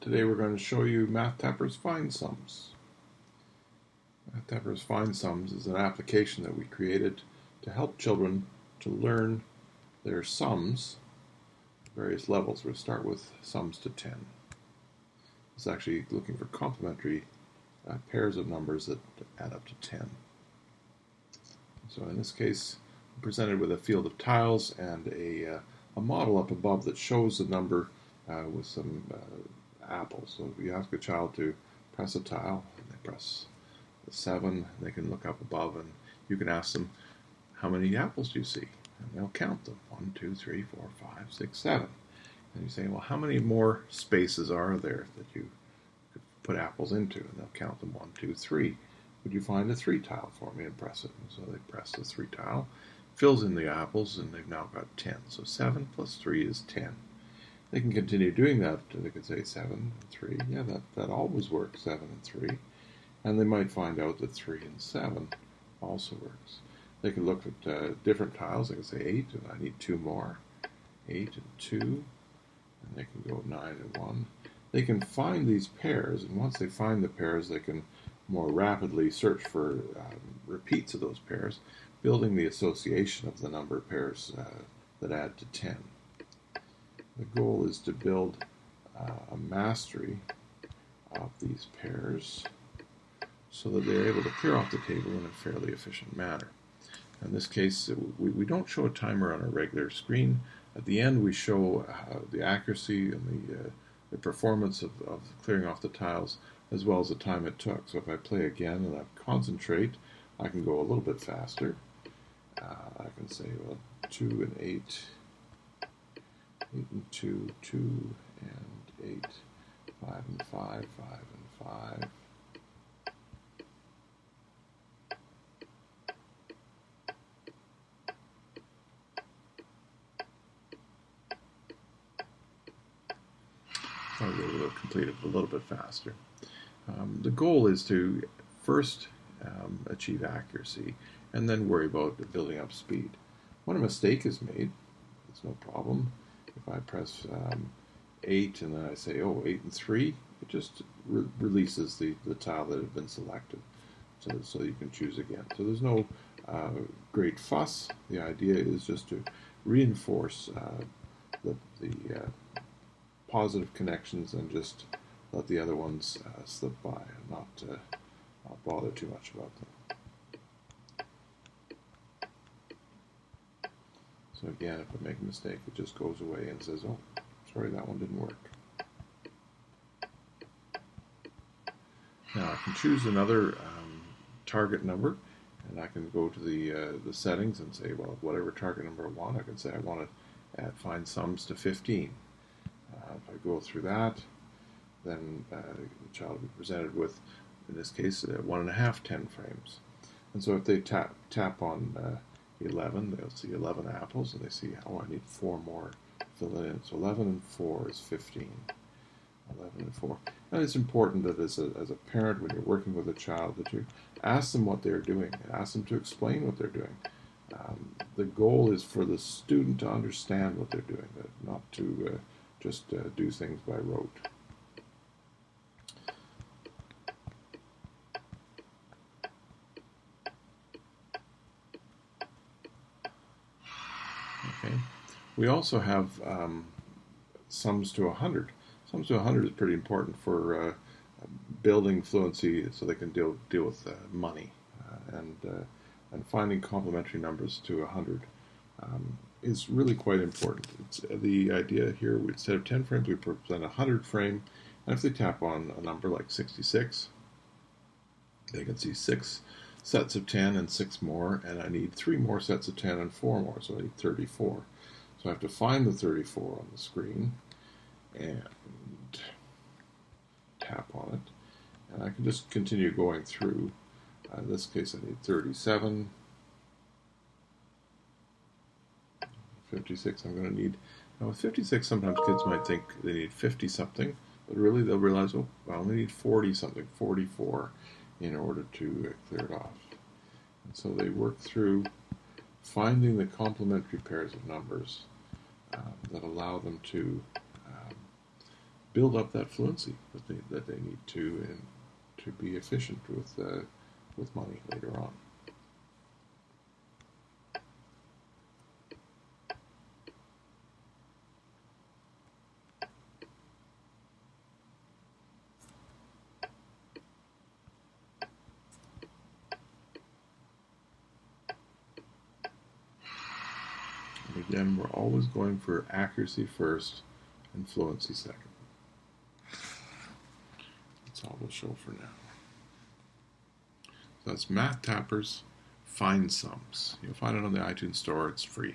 Today we're going to show you MathTappers FindSums. MathTappers FindSums is an application that we created to help children to learn their sums at various levels. We'll start with sums to 10. It's actually looking for complementary pairs of numbers that add up to 10. So in this case, I'm presented with a field of tiles and a model up above that shows the number with some apples. So if you ask a child to press a tile, and they press the 7, they can look up above and you can ask them, how many apples do you see? And they'll count them. 1, 2, 3, 4, 5, 6, 7. And you say, well, how many more spaces are there that you could put apples into? And they'll count them. 1, 2, 3. Would you find a 3 tile for me and press it? And so they press the 3 tile, fills in the apples, and they've now got 10. So 7 plus 3 is 10. They can continue doing that. They could say 7 and 3. Yeah, that always works, 7 and 3. And they might find out that 3 and 7 also works. They could look at different tiles. They could say 8, and I need 2 more. 8 and 2. And they can go 9 and 1. They can find these pairs, and once they find the pairs, they can more rapidly search for repeats of those pairs, building the association of the number of pairs that add to 10. The goal is to build a mastery of these pairs so that they're able to clear off the table in a fairly efficient manner. In this case, we don't show a timer on a regular screen. At the end, we show the accuracy and the performance of clearing off the tiles, as well as the time it took. So if I play again and I concentrate, I can go a little bit faster. I can say, well, 2 and 8. 8 and 2, 2 and 8, 5 and 5, 5 and 5. I'll be able to complete it a little bit faster. The goal is to first achieve accuracy and then worry about building up speed. When a mistake is made, it's no problem. If I press 8 and then I say, oh, 8 and 3, it just releases the tile that had been selected so you can choose again. So there's no great fuss. The idea is just to reinforce the positive connections and just let the other ones slip by and not bother too much about them. So again, if I make a mistake, it just goes away and says, oh, sorry, that one didn't work. Now I can choose another target number, and I can go to the settings and say, well, whatever target number I want, I can say I want to find sums to 15. If I go through that, then the child will be presented with, in this case, 1.5 10 frames. And so if they tap on 11, they'll see 11 apples, and they see, oh, I need 4 more to fill it in. So 11 and 4 is 15. 11 and 4. And it's important that as a parent, when you're working with a child, that you ask them what they're doing, and ask them to explain what they're doing. The goal is for the student to understand what they're doing, not to just do things by rote. Okay. We also have sums to 100. Sums to 100 is pretty important for building fluency so they can deal with money and finding complementary numbers to 100 is really quite important. The idea here, instead of 10 frames, we present a 100 frame, and if they tap on a number like 66, they can see 6 sets of 10 and 6 more, and I need 3 more sets of 10 and 4 more, so I need 34. So I have to find the 34 on the screen and tap on it, and I can just continue going through. In this case, I need 37. 56 I'm going to need. Now with 56, sometimes kids might think they need 50 something, but really they'll realize, oh, I only need 40 something, 44, in order to clear it off. And so they work through finding the complementary pairs of numbers that allow them to build up that fluency that they need to be efficient with money later on. And again, we're always going for accuracy first and fluency second. That's all we'll show for now. So that's MathTappers FindSums. You'll find it on the iTunes Store. It's free.